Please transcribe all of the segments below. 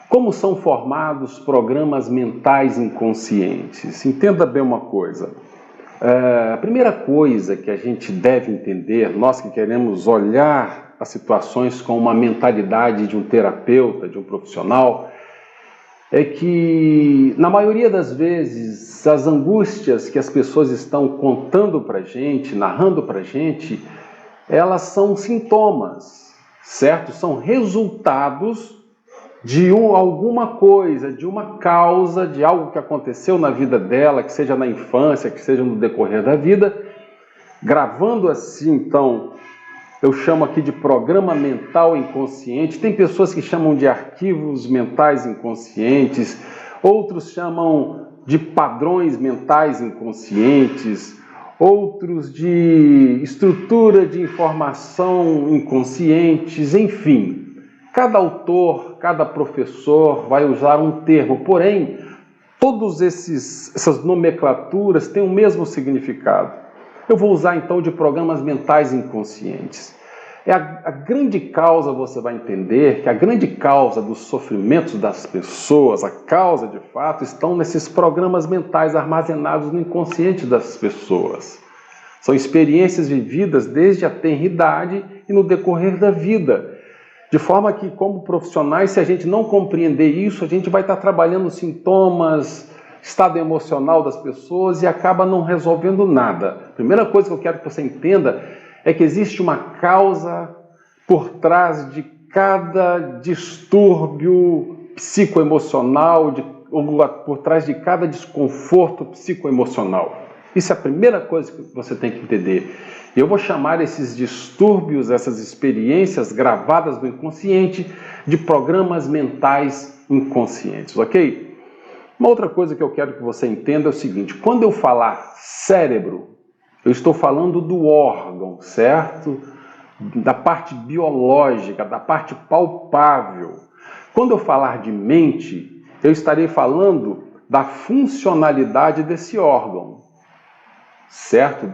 Como são formados programas mentais inconscientes? Entenda bem uma coisa. A primeira coisa que a gente deve entender, nós que queremos olhar as situações com uma mentalidade de um terapeuta, de um profissional, é que, na maioria das vezes, as angústias que as pessoas estão contando para a gente, narrando para a gente, elas são sintomas, certo? São resultados de alguma coisa, de uma causa, de algo que aconteceu na vida dela, que seja na infância, que seja no decorrer da vida, gravando assim, então, eu chamo aqui de programa mental inconsciente. Tem pessoas que chamam de arquivos mentais inconscientes, outros chamam de padrões mentais inconscientes, outros de estrutura de informação inconscientes, enfim. Cada autor, cada professor vai usar um termo, porém, todas essas nomenclaturas têm o mesmo significado. Eu vou usar então de programas mentais inconscientes. A grande causa, você vai entender que a grande causa dos sofrimentos das pessoas, a causa de fato, estão nesses programas mentais armazenados no inconsciente das pessoas. São experiências vividas desde a tenridade e no decorrer da vida. De forma que, como profissionais, se a gente não compreender isso, a gente vai estar trabalhando sintomas, estado emocional das pessoas e acaba não resolvendo nada. A primeira coisa que eu quero que você entenda é que existe uma causa por trás de cada distúrbio psicoemocional, ou por trás de cada desconforto psicoemocional. Isso é a primeira coisa que você tem que entender. Eu vou chamar esses distúrbios, essas experiências gravadas no inconsciente, de programas mentais inconscientes, ok? Uma outra coisa que eu quero que você entenda é o seguinte: quando eu falar cérebro, eu estou falando do órgão, certo? Da parte biológica, da parte palpável. Quando eu falar de mente, eu estarei falando da funcionalidade desse órgão, certo?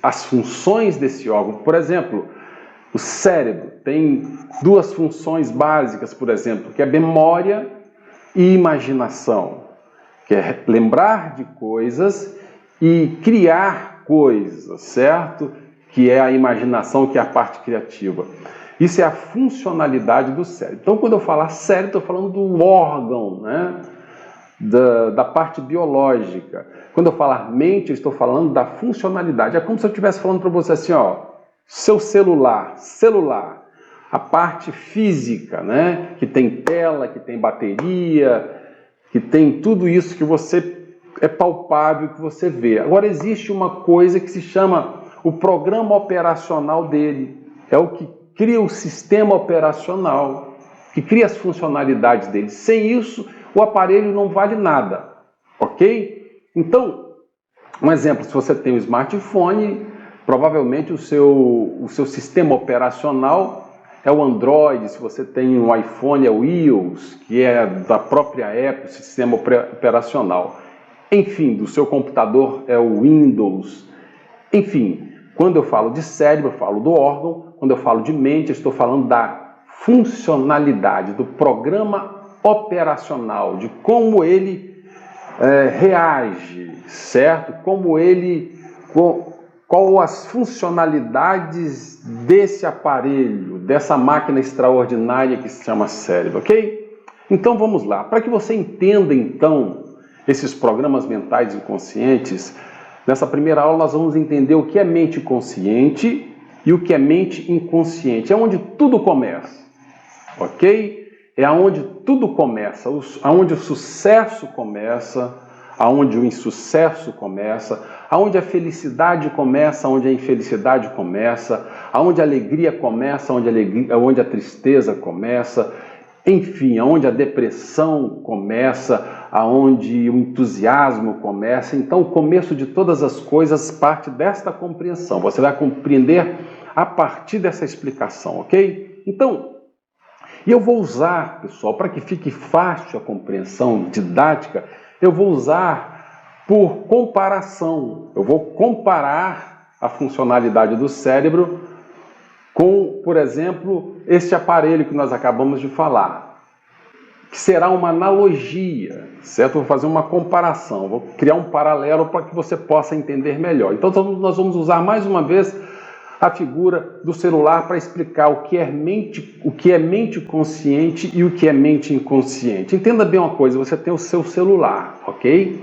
As funções desse órgão. Por exemplo, o cérebro tem duas funções básicas, por exemplo, que é memória e imaginação, que é lembrar de coisas e criar coisas, certo? Que é a imaginação, que é a parte criativa. Isso é a funcionalidade do cérebro. Então, quando eu falar cérebro, estou falando do órgão, né? Da parte biológica. Quando eu falar mente, eu estou falando da funcionalidade. É como se eu estivesse falando para você assim, ó, seu celular, a parte física, né? Que tem tela, que tem bateria, que tem tudo isso que você é palpável, que você vê. Agora existe uma coisa que se chama o programa operacional dele. É o que cria o sistema operacional, que cria as funcionalidades dele. Sem isso, o aparelho não vale nada, ok? Então, um exemplo, se você tem um smartphone, provavelmente o seu sistema operacional é o Android. Se você tem um iPhone, é o iOS, que é da própria Apple, sistema operacional. Enfim, do seu computador é o Windows. Enfim, quando eu falo de cérebro, eu falo do órgão. Quando eu falo de mente, eu estou falando da funcionalidade, do programa operacional, de como ele reage, certo? Qual as funcionalidades desse aparelho, dessa máquina extraordinária que se chama cérebro, ok? Então vamos lá. Para que você entenda então esses programas mentais inconscientes, nessa primeira aula nós vamos entender o que é mente consciente e o que é mente inconsciente. É onde tudo começa, ok? É aonde tudo começa, aonde o sucesso começa, aonde o insucesso começa, aonde a felicidade começa, aonde a infelicidade começa, aonde a alegria começa, aonde a tristeza começa, enfim, aonde a depressão começa, aonde o entusiasmo começa. Então, o começo de todas as coisas parte desta compreensão. Você vai compreender a partir dessa explicação, ok? Então, e eu vou usar, pessoal, para que fique fácil a compreensão didática, eu vou usar por comparação. Eu vou comparar a funcionalidade do cérebro com, por exemplo, este aparelho que nós acabamos de falar. que será uma analogia, certo? Vou fazer uma comparação, vou criar um paralelo para que você possa entender melhor. Então nós vamos usar mais uma vez a figura do celular para explicar o que é mente consciente e o que é mente inconsciente. Entenda bem uma coisa, você tem o seu celular, ok?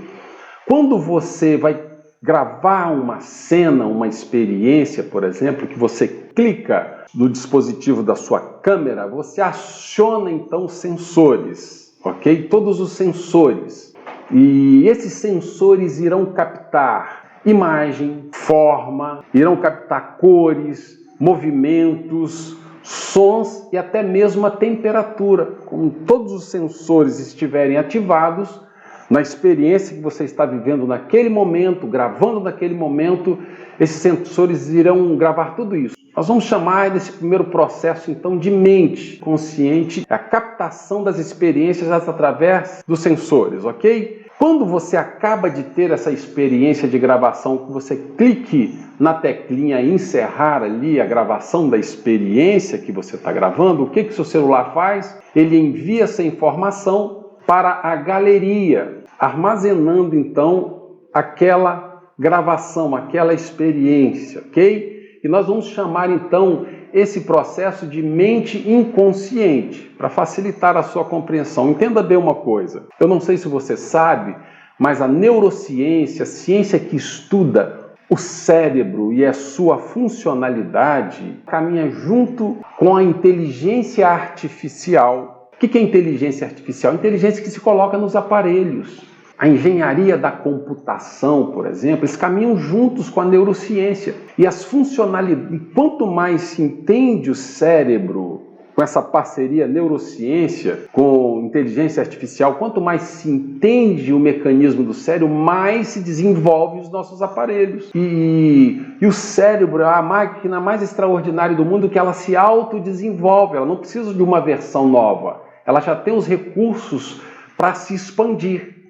Quando você vai gravar uma cena, uma experiência, por exemplo, que você clica no dispositivo da sua câmera, você aciona então os sensores, ok? Todos os sensores. E esses sensores irão captar imagem, forma, irão captar cores, movimentos, sons e até mesmo a temperatura. Como todos os sensores estiverem ativados, na experiência que você está vivendo naquele momento, gravando naquele momento, esses sensores irão gravar tudo isso. Nós vamos chamar desse primeiro processo, então, de mente consciente, a captação das experiências através dos sensores, ok? Quando você acaba de ter essa experiência de gravação, que você clique na teclinha encerrar ali a gravação da experiência que você está gravando, o que o seu celular faz? Ele envia essa informação para a galeria, armazenando então aquela gravação, aquela experiência, ok? E nós vamos chamar então esse processo de mente inconsciente, para facilitar a sua compreensão. Entenda bem uma coisa, eu não sei se você sabe, mas a neurociência, a ciência que estuda o cérebro e a sua funcionalidade, caminha junto com a inteligência artificial. O que é inteligência artificial? Inteligência que se coloca nos aparelhos. A engenharia da computação, por exemplo, eles caminham juntos com a neurociência. E as funcionalidades, quanto mais se entende o cérebro com essa parceria neurociência com inteligência artificial, quanto mais se entende o mecanismo do cérebro, mais se desenvolve os nossos aparelhos. E o cérebro é a máquina mais extraordinária do mundo, que ela se autodesenvolve, ela não precisa de uma versão nova, ela já tem os recursos para se expandir.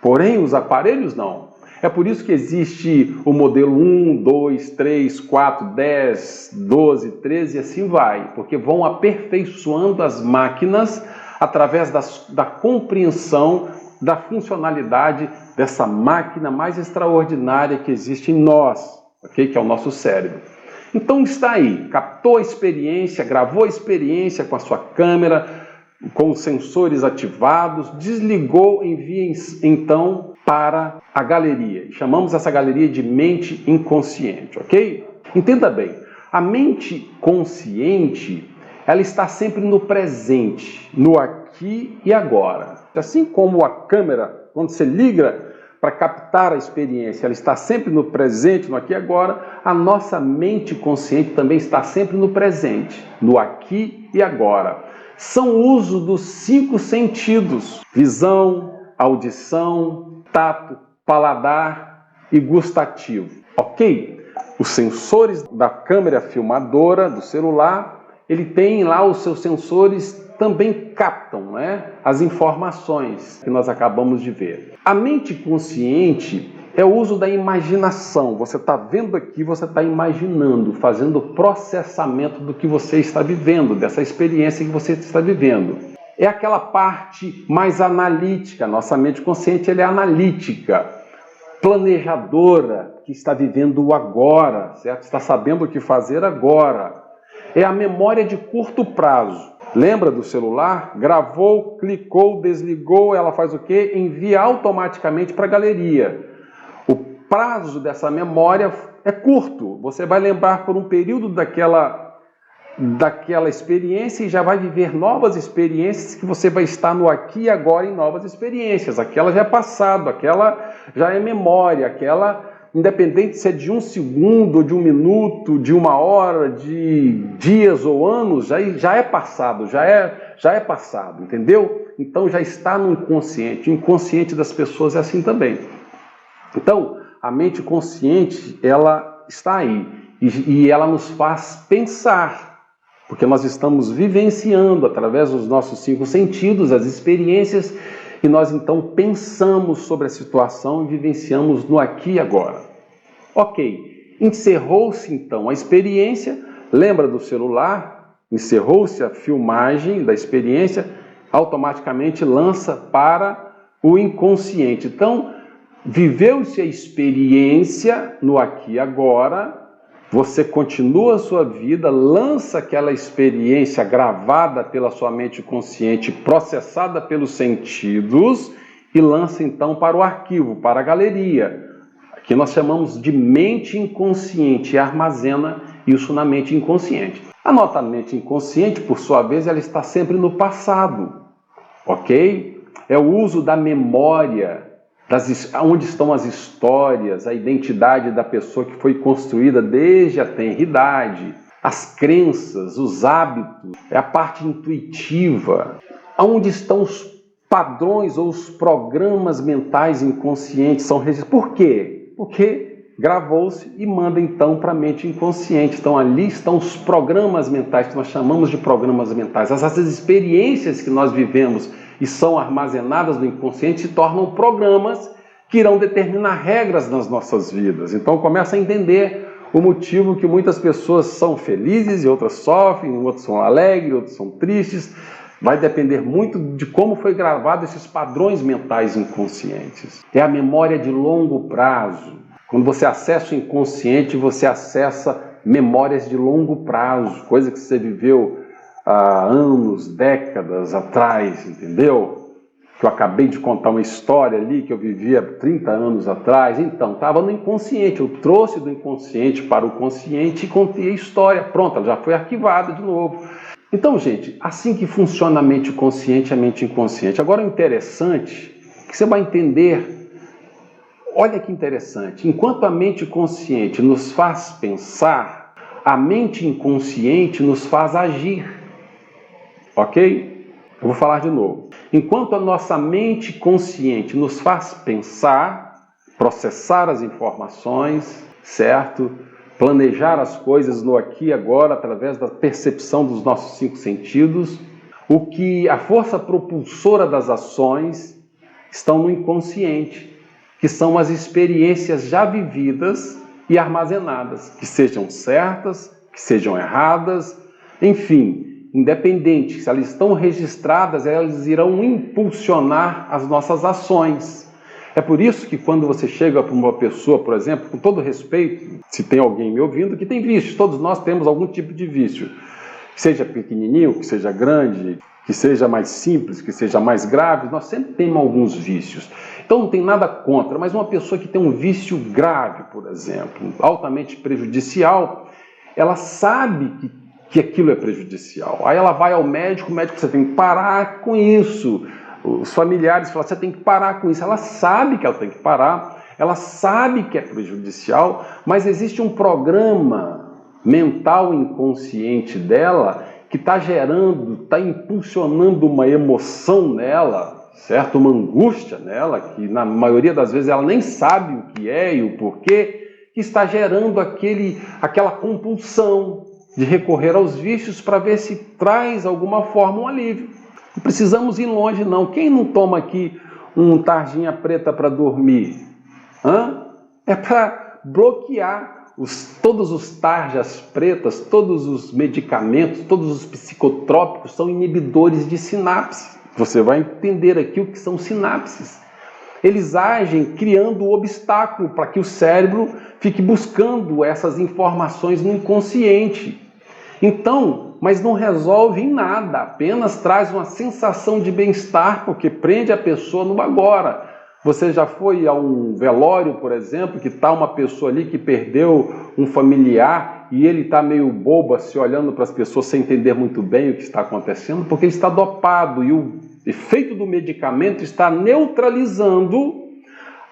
Porém, os aparelhos não. É por isso que existe o modelo 1, 2, 3, 4, 10, 12, 13 e assim vai. Porque vão aperfeiçoando as máquinas através da compreensão da funcionalidade dessa máquina mais extraordinária que existe em nós, okay? Que é o nosso cérebro. Então está aí, captou a experiência, gravou a experiência com a sua câmera, com os sensores ativados, desligou, envia então para a galeria. Chamamos essa galeria de mente inconsciente, ok? Entenda bem, a mente consciente, ela está sempre no presente, no aqui e agora. Assim como a câmera, quando você liga para captar a experiência, ela está sempre no presente, no aqui e agora, a nossa mente consciente também está sempre no presente, no aqui e agora. São o uso dos 5 sentidos: visão, audição, tato, paladar e gustativo. Ok? Os sensores da câmera filmadora do celular, ele tem lá os seus sensores, também captam, né, as informações que nós acabamos de ver. A mente consciente é o uso da imaginação. Você está vendo aqui, você está imaginando, fazendo o processamento do que você está vivendo, dessa experiência que você está vivendo. É aquela parte mais analítica. Nossa mente consciente ela é analítica, planejadora, que está vivendo o agora, certo? Está sabendo o que fazer agora. É a memória de curto prazo. Lembra do celular? Gravou, clicou, desligou, ela faz o quê? Envia automaticamente para a galeria. O prazo dessa memória é curto. Você vai lembrar por um período daquela experiência e já vai viver novas experiências que você vai estar no aqui e agora em novas experiências. Aquela já é passado, aquela já é memória, aquela, independente se é de 1 segundo, de 1 minuto, de 1 hora, de dias ou anos, já é passado, já é passado, entendeu? Então já está no inconsciente. O inconsciente das pessoas é assim também. Então, a mente consciente, ela está aí e ela nos faz pensar, porque nós estamos vivenciando através dos nossos 5 sentidos, as experiências, e nós então pensamos sobre a situação e vivenciamos no aqui e agora. Ok, encerrou-se então a experiência, lembra do celular? Encerrou-se a filmagem da experiência, automaticamente lança para o inconsciente. Então, viveu-se a experiência no aqui e agora, você continua a sua vida, lança aquela experiência gravada pela sua mente consciente, processada pelos sentidos, e lança então para o arquivo, para a galeria, que nós chamamos de mente inconsciente, e armazena isso na mente inconsciente. A nossa mente inconsciente, por sua vez, ela está sempre no passado, ok? É o uso da memória, onde estão as histórias, a identidade da pessoa que foi construída desde a tenridade, as crenças, os hábitos, é a parte intuitiva, onde estão os padrões ou os programas mentais inconscientes são registrados. Por quê? Porque gravou-se e manda então para a mente inconsciente. Então ali estão os programas mentais, que nós chamamos de programas mentais. Essas experiências que nós vivemos e são armazenadas no inconsciente se tornam programas que irão determinar regras nas nossas vidas. Então começa a entender o motivo que muitas pessoas são felizes e outras sofrem, outros são alegres, outros são tristes. Vai depender muito de como foi gravado esses padrões mentais inconscientes. É a memória de longo prazo. Quando você acessa o inconsciente, você acessa memórias de longo prazo, coisa que você viveu há anos, décadas atrás, entendeu? Que eu acabei de contar uma história ali que eu vivia 30 anos atrás. Então, estava no inconsciente. Eu trouxe do inconsciente para o consciente e contei a história. Pronto, ela já foi arquivada de novo. Então, gente, assim que funciona a mente consciente e a mente inconsciente. Agora, o interessante é que você vai entender, olha que interessante, enquanto a mente consciente nos faz pensar, a mente inconsciente nos faz agir, ok? Eu vou falar de novo. Enquanto a nossa mente consciente nos faz pensar, processar as informações, certo? Planejar as coisas no aqui e agora através da percepção dos nossos 5 sentidos, o que a força propulsora das ações estão no inconsciente, que são as experiências já vividas e armazenadas, que sejam certas, que sejam erradas, enfim, independente, se elas estão registradas, elas irão impulsionar as nossas ações. É por isso que quando você chega para uma pessoa, por exemplo, com todo respeito, se tem alguém me ouvindo que tem vícios, todos nós temos algum tipo de vício, que seja pequenininho, que seja grande, que seja mais simples, que seja mais grave, nós sempre temos alguns vícios. Então não tem nada contra, mas uma pessoa que tem um vício grave, por exemplo, altamente prejudicial, ela sabe que aquilo é prejudicial. Aí ela vai ao médico, o médico, você tem que parar com isso. Os familiares falam, você tem que parar com isso. Ela sabe que ela tem que parar, ela sabe que é prejudicial, mas existe um programa mental inconsciente dela que está gerando, está impulsionando uma emoção nela, certo? Uma angústia nela, que na maioria das vezes ela nem sabe o que é e o porquê, que está gerando aquela compulsão de recorrer aos vícios para ver se traz alguma forma um alívio. Não precisamos ir longe, não. Quem não toma aqui um tarjinha preta para dormir? É para bloquear todos os tarjas pretas, todos os medicamentos, todos os psicotrópicos são inibidores de sinapse. Você vai entender aqui o que são sinapses. Eles agem criando um obstáculo para que o cérebro fique buscando essas informações no inconsciente. Então, mas não resolve em nada, apenas traz uma sensação de bem-estar, porque prende a pessoa no agora. Você já foi a um velório, por exemplo, que está uma pessoa ali que perdeu um familiar e ele está meio bobo, se olhando para as pessoas sem entender muito bem o que está acontecendo, porque ele está dopado e o efeito do medicamento está neutralizando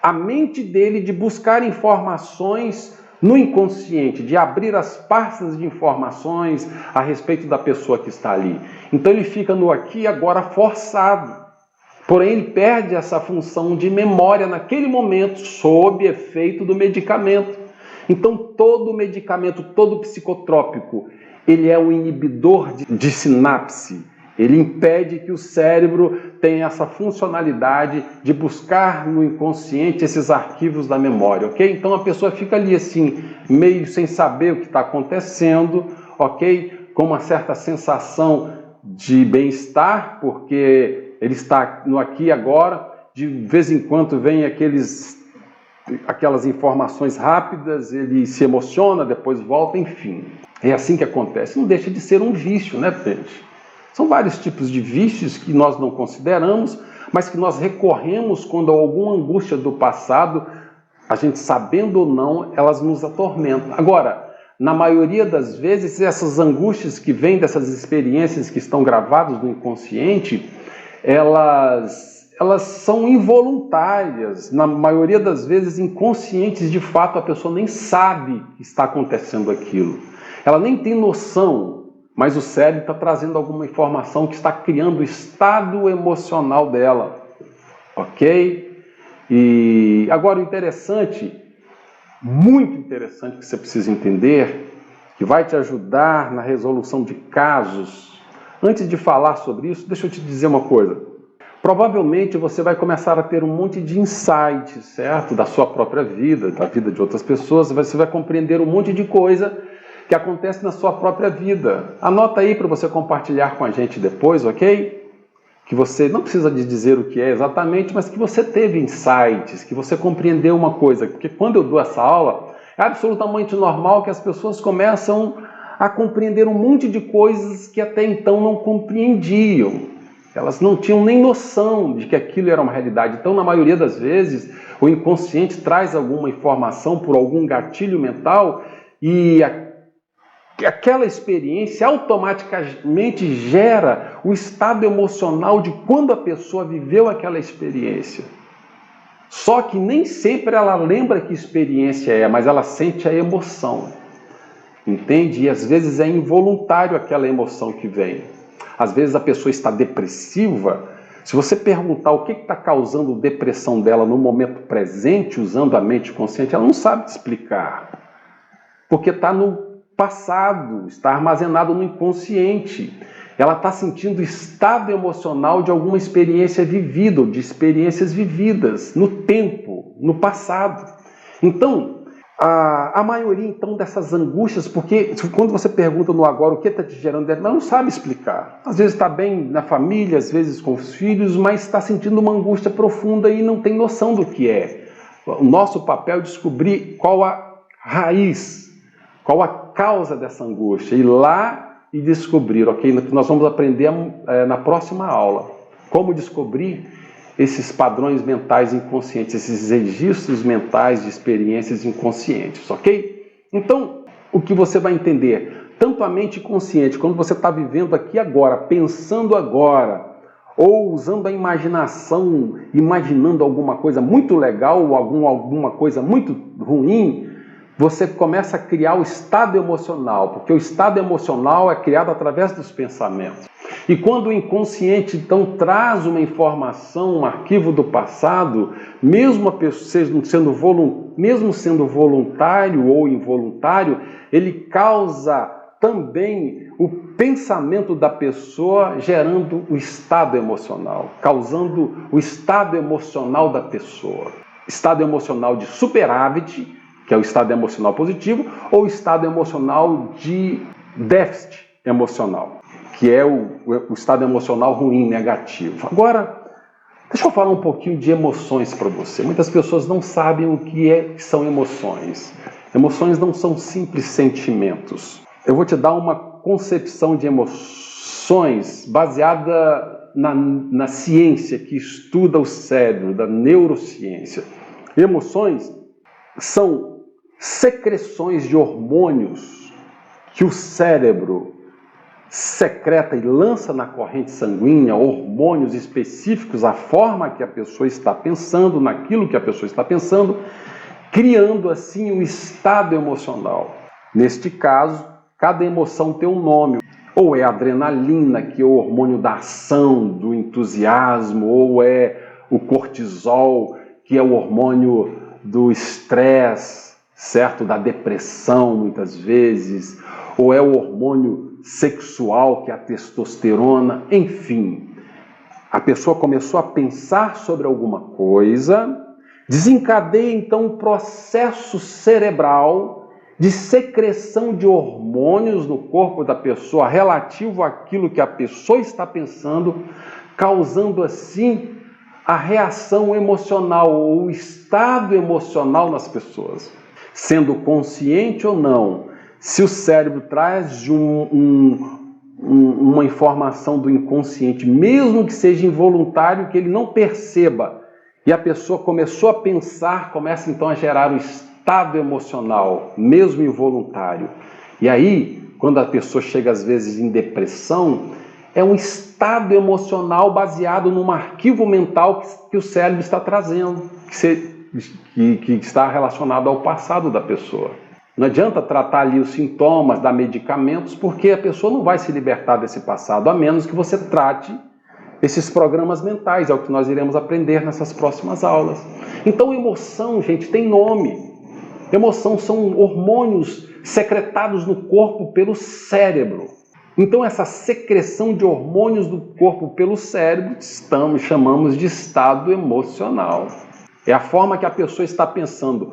a mente dele de buscar informações no inconsciente, de abrir as pastas de informações a respeito da pessoa que está ali. Então ele fica no aqui e agora forçado. Porém, ele perde essa função de memória naquele momento, sob efeito do medicamento. Então, todo medicamento, todo psicotrópico, ele é um inibidor de sinapse. Ele impede que o cérebro tenha essa funcionalidade de buscar no inconsciente esses arquivos da memória, ok? Então, a pessoa fica ali assim, meio sem saber o que está acontecendo, ok? Com uma certa sensação de bem-estar, porque ele está no aqui e agora, de vez em quando vem aquelas informações rápidas, ele se emociona, depois volta, enfim. É assim que acontece. Não deixa de ser um vício, né, gente? São vários tipos de vícios que nós não consideramos, mas que nós recorremos quando alguma angústia do passado, a gente sabendo ou não, elas nos atormentam. Agora, na maioria das vezes, essas angústias que vêm dessas experiências que estão gravadas no inconsciente, elas são involuntárias, na maioria das vezes inconscientes. De fato, a pessoa nem sabe que está acontecendo aquilo. Ela nem tem noção, mas o cérebro está trazendo alguma informação que está criando o estado emocional dela. Ok? E agora o interessante, muito interessante, que você precisa entender, que vai te ajudar na resolução de casos. Antes de falar sobre isso, deixa eu te dizer uma coisa. Provavelmente você vai começar a ter um monte de insights, certo? Da sua própria vida, da vida de outras pessoas. Você vai compreender um monte de coisa que acontece na sua própria vida. Anota aí para você compartilhar com a gente depois, ok? Que você não precisa de dizer o que é exatamente, mas que você teve insights, que você compreendeu uma coisa. Porque quando eu dou essa aula, é absolutamente normal que as pessoas começam a compreender um monte de coisas que até então não compreendiam. Elas não tinham nem noção de que aquilo era uma realidade. Então, na maioria das vezes, o inconsciente traz alguma informação por algum gatilho mental e aquela experiência automaticamente gera o estado emocional de quando a pessoa viveu aquela experiência. Só que nem sempre ela lembra que experiência é, mas ela sente a emoção. Entende? E às vezes é involuntário aquela emoção que vem. Às vezes a pessoa está depressiva. Se você perguntar o que está causando depressão dela no momento presente, usando a mente consciente, ela não sabe te explicar. Porque está no passado, está armazenado no inconsciente. Ela está sentindo o estado emocional de alguma experiência vivida, ou de experiências vividas no tempo, no passado. Então, a maioria então dessas angústias, porque quando você pergunta no agora o que está te gerando, ela não sabe explicar. Às vezes está bem na família, às vezes com os filhos, mas está sentindo uma angústia profunda e não tem noção do que é. O nosso papel é descobrir qual a raiz, qual a causa dessa angústia, ir lá e descobrir, ok? Nós vamos aprender na próxima aula como descobrir esses padrões mentais inconscientes, esses registros mentais de experiências inconscientes, ok? Então, o que você vai entender, tanto a mente consciente, quando você está vivendo aqui agora, pensando agora, ou usando a imaginação, imaginando alguma coisa muito legal ou alguma coisa muito ruim, você começa a criar o estado emocional, porque o estado emocional é criado através dos pensamentos. E quando o inconsciente, então, traz uma informação, um arquivo do passado, mesmo a pessoa mesmo sendo voluntário ou involuntário, ele causa também o pensamento da pessoa, gerando o estado emocional, causando o estado emocional da pessoa. Estado emocional de superávit, que é o estado emocional positivo, ou estado emocional de déficit emocional, que é o estado emocional ruim, negativo. Agora, deixa eu falar um pouquinho de emoções para você. Muitas pessoas não sabem o que são emoções. Emoções não são simples sentimentos. Eu vou te dar uma concepção de emoções baseada na ciência que estuda o cérebro, da neurociência. Emoções são secreções de hormônios que o cérebro secreta e lança na corrente sanguínea, hormônios específicos à forma que a pessoa está pensando, naquilo que a pessoa está pensando, criando assim um estado emocional. Neste caso, cada emoção tem um nome. Ou é a adrenalina, que é o hormônio da ação, do entusiasmo, ou é o cortisol, que é o hormônio do estresse, certo? Da depressão, muitas vezes, ou é o hormônio sexual, que é a testosterona, enfim. A pessoa começou a pensar sobre alguma coisa, desencadeia então um processo cerebral de secreção de hormônios no corpo da pessoa relativo àquilo que a pessoa está pensando, causando assim a reação emocional ou o estado emocional nas pessoas. Sendo consciente ou não, se o cérebro traz uma informação do inconsciente, mesmo que seja involuntário, que ele não perceba, e a pessoa começou a pensar, começa então a gerar o estado emocional, mesmo involuntário. E aí, quando a pessoa chega às vezes em depressão, é um estado emocional baseado num arquivo mental que o cérebro está trazendo, que está relacionado ao passado da pessoa. Não adianta tratar ali os sintomas, dar medicamentos, porque a pessoa não vai se libertar desse passado, a menos que você trate esses programas mentais, é o que nós iremos aprender nessas próximas aulas. Então, emoção, gente, tem nome. Emoção são hormônios secretados no corpo pelo cérebro. Então, essa secreção de hormônios do corpo pelo cérebro, chamamos de estado emocional. É a forma que a pessoa está pensando,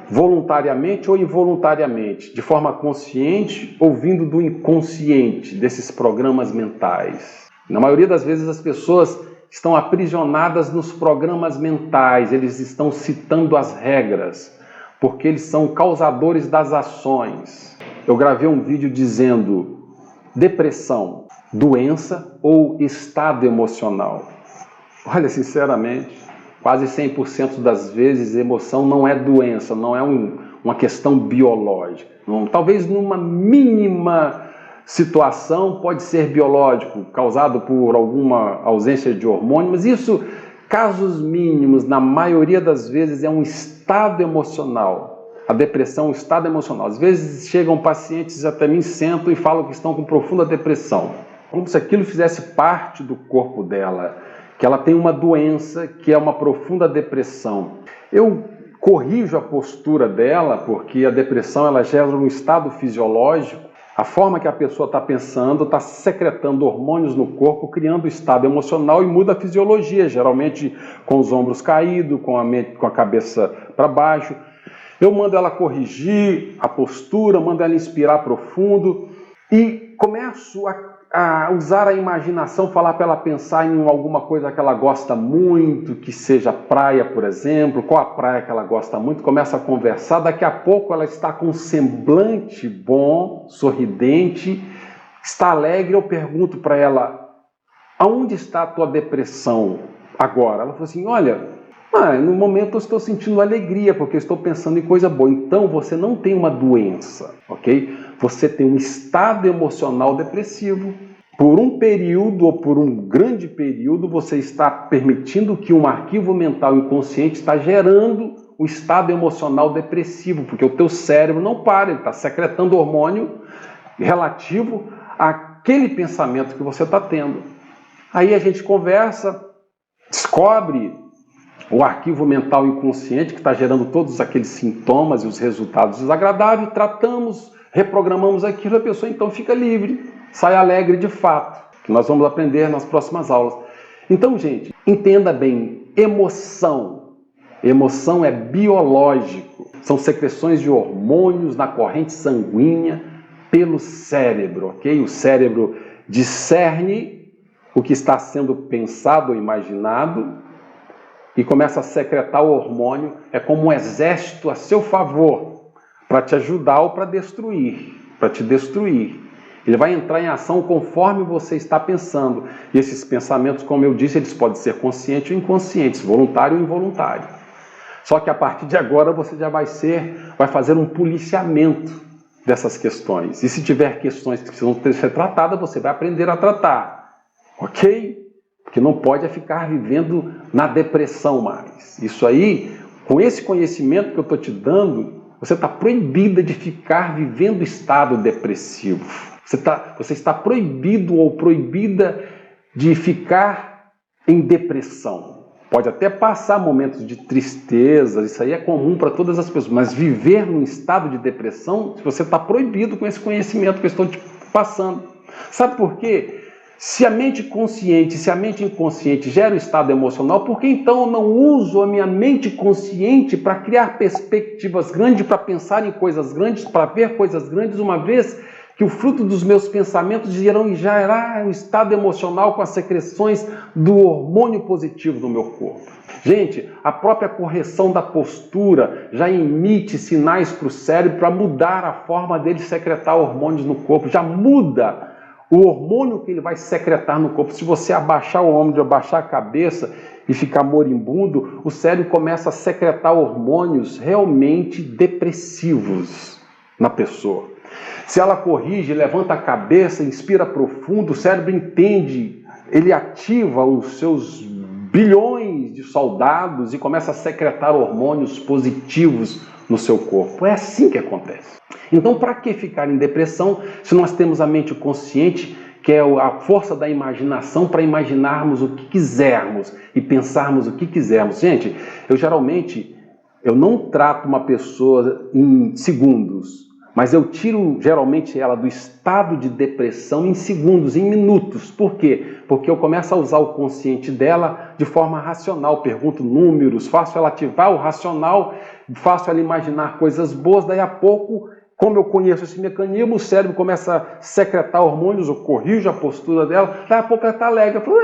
voluntariamente ou involuntariamente, de forma consciente ou vindo do inconsciente, desses programas mentais. Na maioria das vezes as pessoas estão aprisionadas nos programas mentais, eles estão citando as regras, porque eles são causadores das ações. Eu gravei um vídeo dizendo depressão, doença ou estado emocional. Olha, sinceramente, quase 100% das vezes emoção não é doença, não é uma questão biológica. Talvez numa mínima situação pode ser biológico, causado por alguma ausência de hormônio, mas isso, casos mínimos, na maioria das vezes é um estado emocional. A depressão é um estado emocional. Às vezes chegam pacientes até mim, sentam e falam que estão com profunda depressão, como se aquilo fizesse parte do corpo dela, que ela tem uma doença que é uma profunda depressão. Eu corrijo a postura dela, porque a depressão ela gera um estado fisiológico. A forma que a pessoa está pensando está secretando hormônios no corpo, criando estado emocional e muda a fisiologia, geralmente com os ombros caídos, com a cabeça para baixo. Eu mando ela corrigir a postura, mando ela inspirar profundo e começo a usar a imaginação, falar para ela pensar em alguma coisa que ela gosta muito, que seja praia, por exemplo, qual a praia que ela gosta muito, começa a conversar, daqui a pouco ela está com um semblante bom, sorridente, está alegre, eu pergunto para ela, aonde está a tua depressão agora? Ela falou assim, olha, no momento eu estou sentindo alegria, porque eu estou pensando em coisa boa. Então você não tem uma doença, ok? Você tem um estado emocional depressivo. Por um período ou por um grande período, você está permitindo que um arquivo mental inconsciente está gerando o estado emocional depressivo, porque o teu cérebro não para, ele está secretando hormônio relativo àquele pensamento que você está tendo. Aí a gente conversa, descobre o arquivo mental inconsciente que está gerando todos aqueles sintomas e os resultados desagradáveis, tratamos, reprogramamos aquilo, a pessoa então fica livre, sai alegre de fato, que nós vamos aprender nas próximas aulas. Então, gente, entenda bem, emoção é biológico, são secreções de hormônios na corrente sanguínea pelo cérebro, ok? O cérebro discerne o que está sendo pensado ou imaginado, e começa a secretar o hormônio, é como um exército a seu favor, para te ajudar ou para destruir, para te destruir. Ele vai entrar em ação conforme você está pensando. E esses pensamentos, como eu disse, eles podem ser conscientes ou inconscientes, voluntário ou involuntário. Só que a partir de agora você já vai fazer um policiamento dessas questões. E se tiver questões que precisam ser tratadas, você vai aprender a tratar. Ok? Porque não pode ficar vivendo na depressão mais. Isso aí, com esse conhecimento que eu estou te dando, você está proibida de ficar vivendo estado depressivo. Você está proibido ou proibida de ficar em depressão. Pode até passar momentos de tristeza, isso aí é comum para todas as pessoas, mas viver num estado de depressão, você está proibido com esse conhecimento que eu estou te passando. Sabe por quê? Se a mente consciente, se a mente inconsciente gera o estado emocional, por que então eu não uso a minha mente consciente para criar perspectivas grandes, para pensar em coisas grandes, para ver coisas grandes, uma vez que o fruto dos meus pensamentos irão gerar um estado emocional com as secreções do hormônio positivo do meu corpo? Gente, a própria correção da postura já emite sinais para o cérebro para mudar a forma dele secretar hormônios no corpo, já muda o hormônio que ele vai secretar no corpo. Se você abaixar o ombro, abaixar a cabeça e ficar moribundo, o cérebro começa a secretar hormônios realmente depressivos na pessoa. Se ela corrige, levanta a cabeça, inspira profundo, o cérebro entende, ele ativa os seus bilhões de soldados e começa a secretar hormônios positivos no seu corpo. É assim que acontece. Então, para que ficar em depressão se nós temos a mente consciente, que é a força da imaginação para imaginarmos o que quisermos e pensarmos o que quisermos? Gente, eu não trato uma pessoa em segundos, mas eu tiro geralmente ela do estado de depressão em segundos, em minutos. Por quê? Porque eu começo a usar o consciente dela de forma racional, pergunto números, faço ela ativar o racional, faço ela imaginar coisas boas, daí a pouco, como eu conheço esse mecanismo, o cérebro começa a secretar hormônios, eu corrijo a postura dela, daí a pouco ela está alegre. Eu falo,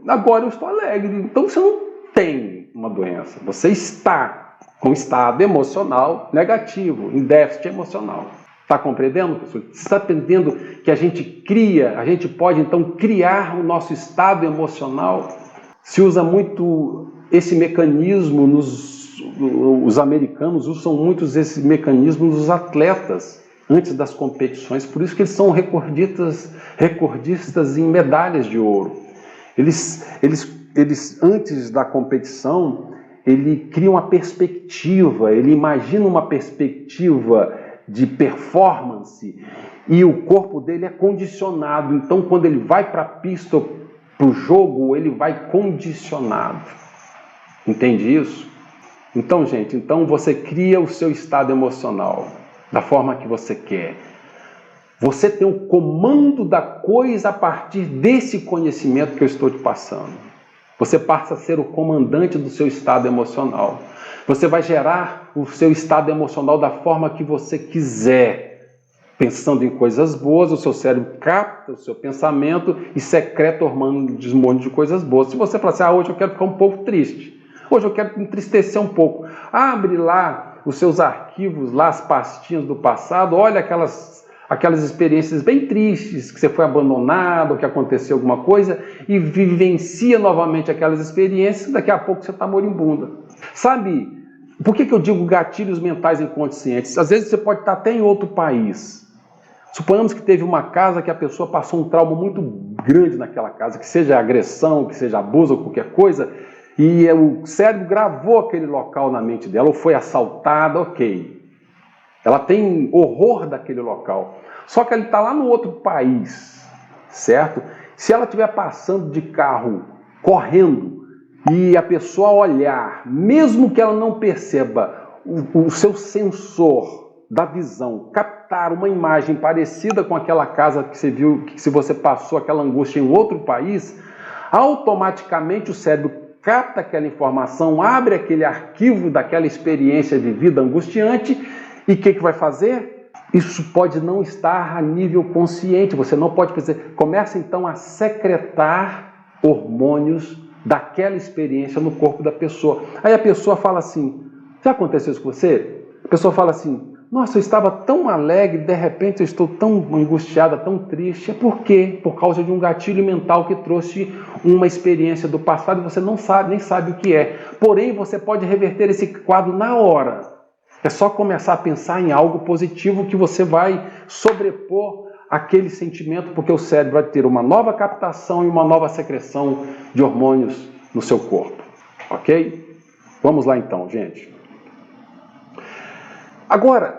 agora eu estou alegre. Então você não tem uma doença, você está com estado emocional negativo, em déficit emocional. Está compreendendo, professor? Você está entendendo que a gente pode então criar o nosso estado emocional? Se usa muito esse mecanismo, os americanos usam muito esse mecanismo nos atletas antes das competições, por isso que eles são recordistas em medalhas de ouro. Eles antes da competição, ele cria uma perspectiva, ele imagina uma perspectiva de performance e o corpo dele é condicionado. Então, quando ele vai para a pista, para o jogo, ele vai condicionado. Entende isso? Então, gente, você cria o seu estado emocional da forma que você quer. Você tem o comando da coisa a partir desse conhecimento que eu estou te passando. Você passa a ser o comandante do seu estado emocional. Você vai gerar o seu estado emocional da forma que você quiser. Pensando em coisas boas, o seu cérebro capta o seu pensamento e secreta hormônios de coisas boas. Se você falar assim, hoje eu quero ficar um pouco triste, hoje eu quero entristecer um pouco, abre lá os seus arquivos, lá as pastinhas do passado, olha aquelas experiências bem tristes, que você foi abandonado, que aconteceu alguma coisa, e vivencia novamente aquelas experiências, daqui a pouco você está moribunda. Sabe, por que eu digo gatilhos mentais inconscientes? Às vezes você pode estar até em outro país. Suponhamos que teve uma casa que a pessoa passou um trauma muito grande naquela casa, que seja agressão, que seja abuso ou qualquer coisa, e o cérebro gravou aquele local na mente dela, ou foi assaltada, ok. Ela tem horror daquele local. Só que ela está lá no outro país, certo? Se ela estiver passando de carro, correndo, e a pessoa olhar, mesmo que ela não perceba, o seu sensor da visão captar uma imagem parecida com aquela casa que você viu, que se você passou aquela angústia em outro país, automaticamente o cérebro capta aquela informação, abre aquele arquivo daquela experiência de vida angustiante. E o que vai fazer? Isso pode não estar a nível consciente, você não pode fazer. Começa então a secretar hormônios daquela experiência no corpo da pessoa. Aí a pessoa fala assim, já aconteceu isso com você? A pessoa fala assim, nossa, eu estava tão alegre, de repente eu estou tão angustiada, tão triste. É por quê? Por causa de um gatilho mental que trouxe uma experiência do passado e você não sabe, nem sabe o que é. Porém, você pode reverter esse quadro na hora. É só começar a pensar em algo positivo que você vai sobrepor aquele sentimento, porque o cérebro vai ter uma nova captação e uma nova secreção de hormônios no seu corpo. Ok? Vamos lá então, gente. Agora,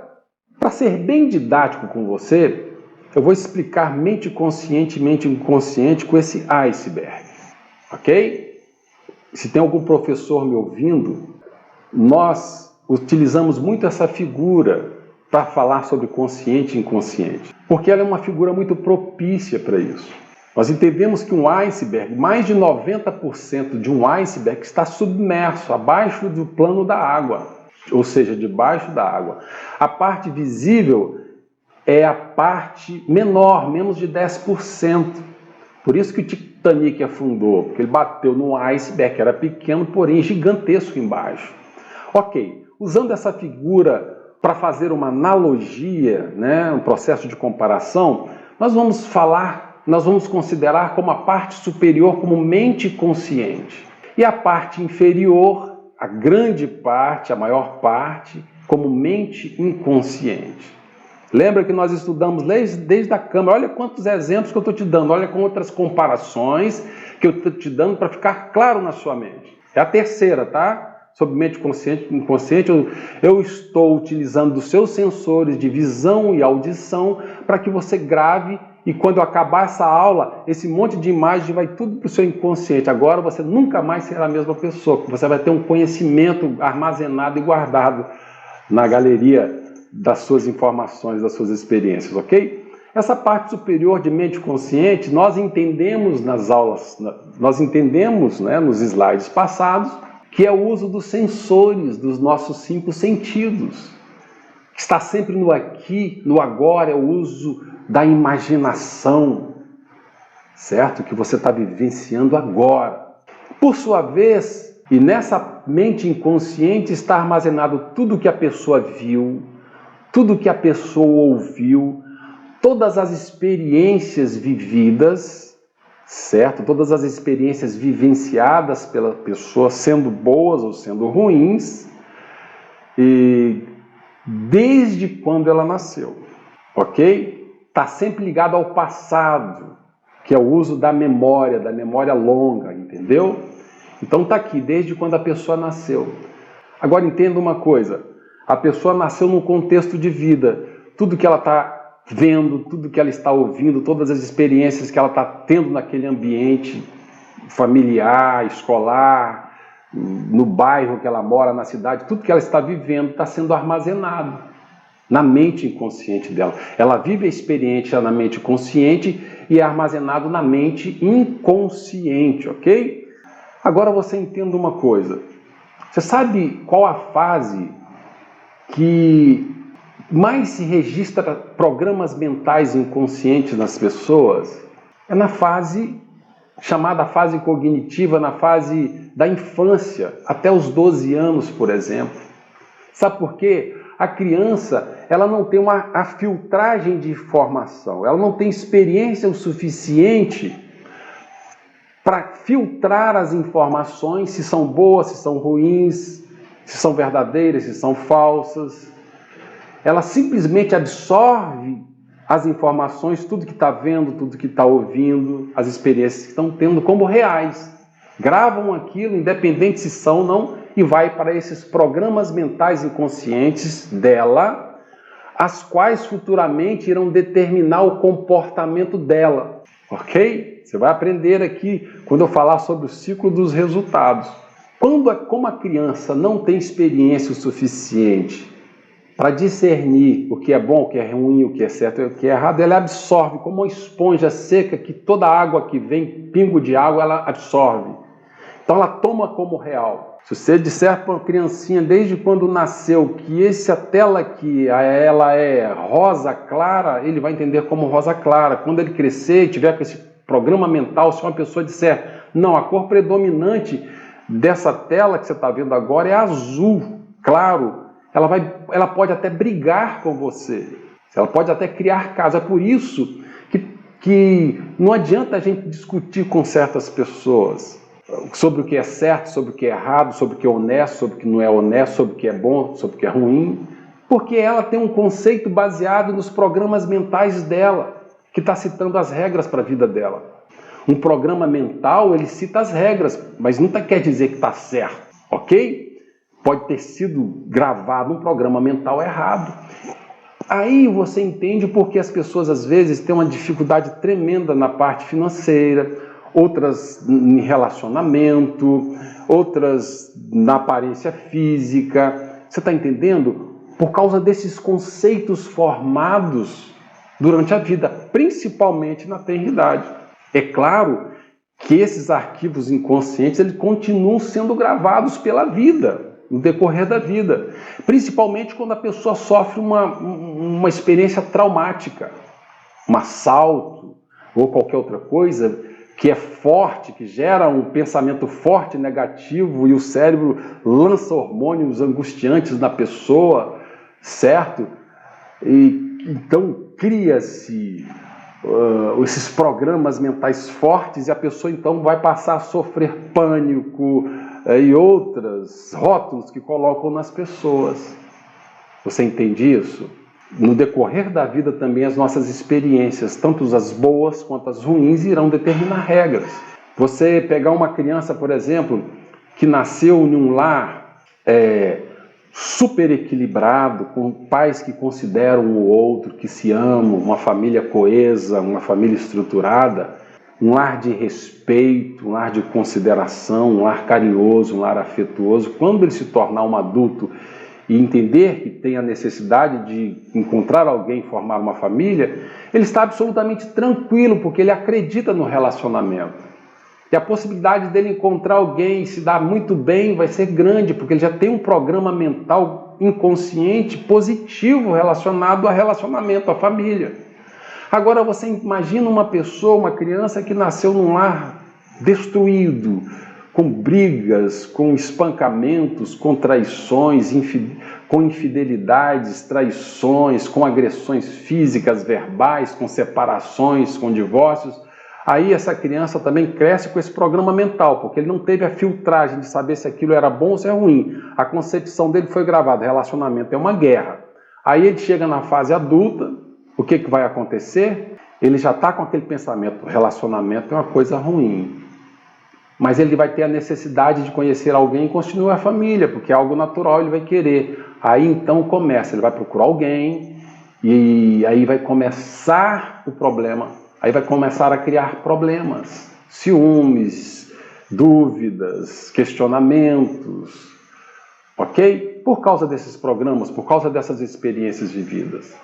para ser bem didático com você, eu vou explicar mente consciente e mente inconsciente com esse iceberg. Ok? Se tem algum professor me ouvindo, nós utilizamos muito essa figura para falar sobre consciente e inconsciente, porque ela é uma figura muito propícia para isso. Nós entendemos que um iceberg, mais de 90% de um iceberg está submerso, abaixo do plano da água, ou seja, debaixo da água. A parte visível é a parte menor, menos de 10%. Por isso que o Titanic afundou, porque ele bateu num iceberg que era pequeno, porém gigantesco embaixo. Ok, usando essa figura para fazer uma analogia, né, um processo de comparação, nós vamos considerar como a parte superior como mente consciente e a parte inferior, a grande parte, a maior parte, como mente inconsciente. Lembra que nós estudamos desde a Câmara, olha quantos exemplos que eu estou te dando, olha com outras comparações que eu estou te dando para ficar claro na sua mente. É a terceira, tá? Sobre mente consciente e inconsciente, eu estou utilizando os seus sensores de visão e audição para que você grave e quando eu acabar essa aula, esse monte de imagem vai tudo para o seu inconsciente. Agora você nunca mais será a mesma pessoa, você vai ter um conhecimento armazenado e guardado na galeria das suas informações, das suas experiências, ok? Essa parte superior de mente consciente, nós entendemos nas aulas, nós entendemos, né, nos slides passados, que é o uso dos sensores dos nossos 5 sentidos. Está sempre no aqui, no agora, é o uso da imaginação, certo? Que você está vivenciando agora. Por sua vez, e nessa mente inconsciente está armazenado tudo que a pessoa viu, tudo que a pessoa ouviu, todas as experiências vividas, certo? Todas as experiências vivenciadas pela pessoa, sendo boas ou sendo ruins, e desde quando ela nasceu, ok? Está sempre ligado ao passado, que é o uso da memória longa, entendeu? Então está aqui, desde quando a pessoa nasceu. Agora entenda uma coisa, a pessoa nasceu num contexto de vida, tudo que ela está vendo, tudo que ela está ouvindo, todas as experiências que ela está tendo naquele ambiente familiar, escolar, no bairro que ela mora, na cidade, tudo que ela está vivendo está sendo armazenado na mente inconsciente dela. Ela vive a experiência na mente consciente e é armazenado na mente inconsciente, ok? Agora você entenda uma coisa. Você sabe qual a fase que mais se registra programas mentais inconscientes nas pessoas? É na fase chamada fase cognitiva, na fase da infância, até os 12 anos, por exemplo. Sabe por quê? A criança, ela não tem a filtragem de informação, ela não tem experiência o suficiente para filtrar as informações, se são boas, se são ruins, se são verdadeiras, se são falsas. Ela simplesmente absorve as informações, tudo que está vendo, tudo que está ouvindo, as experiências que estão tendo como reais. Gravam aquilo, independente se são ou não, e vai para esses programas mentais inconscientes dela, as quais futuramente irão determinar o comportamento dela. Ok? Você vai aprender aqui quando eu falar sobre o ciclo dos resultados. Como a criança não tem experiência o suficiente para discernir o que é bom, o que é ruim, o que é certo e o que é errado, ela absorve como uma esponja seca que toda água que vem, pingo de água, ela absorve. Então ela toma como real. Se você disser para uma criancinha desde quando nasceu que essa tela aqui ela é rosa clara, ele vai entender como rosa clara. Quando ele crescer e tiver com esse programa mental, se uma pessoa disser, não, a cor predominante dessa tela que você está vendo agora é azul, claro, ela pode até brigar com você, ela pode até criar caso. É por isso que não adianta a gente discutir com certas pessoas sobre o que é certo, sobre o que é errado, sobre o que é honesto, sobre o que não é honesto, sobre o que é bom, sobre o que é ruim, porque ela tem um conceito baseado nos programas mentais dela, que está citando as regras para a vida dela. Um programa mental, ele cita as regras, mas não quer dizer que está certo, ok? Pode ter sido gravado um programa mental errado. Aí você entende porque as pessoas às vezes têm uma dificuldade tremenda na parte financeira, outras em relacionamento, outras na aparência física. Você está entendendo? Por causa desses conceitos formados durante a vida, principalmente na tenridade. É claro que esses arquivos inconscientes eles continuam sendo gravados pela vida, no decorrer da vida, principalmente quando a pessoa sofre uma experiência traumática, um assalto ou qualquer outra coisa que é forte, que gera um pensamento forte negativo e o cérebro lança hormônios angustiantes na pessoa, certo? E então cria-se esses programas mentais fortes e a pessoa então vai passar a sofrer pânico e outros rótulos que colocam nas pessoas. Você entende isso? No decorrer da vida também as nossas experiências, tanto as boas quanto as ruins, irão determinar regras. Você pegar uma criança, por exemplo, que nasceu em um lar super equilibrado, com pais que consideram o outro, que se amam, uma família coesa, uma família estruturada, um lar de respeito, um lar de consideração, um lar carinhoso, um lar afetuoso. Quando ele se tornar um adulto e entender que tem a necessidade de encontrar alguém, formar uma família, ele está absolutamente tranquilo, porque ele acredita no relacionamento. E a possibilidade dele encontrar alguém e se dar muito bem vai ser grande, porque ele já tem um programa mental inconsciente positivo relacionado ao relacionamento, à família. Agora você imagina uma pessoa, uma criança que nasceu num lar destruído, com brigas, com espancamentos, com traições, com infidelidades, traições, com agressões físicas, verbais, com separações, com divórcios. Aí essa criança também cresce com esse programa mental, porque ele não teve a filtragem de saber se aquilo era bom ou se é ruim. A concepção dele foi gravada, relacionamento é uma guerra. Aí ele chega na fase adulta, o que vai acontecer? Ele já está com aquele pensamento, relacionamento é uma coisa ruim. Mas ele vai ter a necessidade de conhecer alguém e continuar a família, porque é algo natural, ele vai querer. Aí então começa, ele vai procurar alguém e aí vai começar o problema. Aí vai começar a criar problemas, ciúmes, dúvidas, questionamentos, ok? Por causa desses programas, por causa dessas experiências vividas.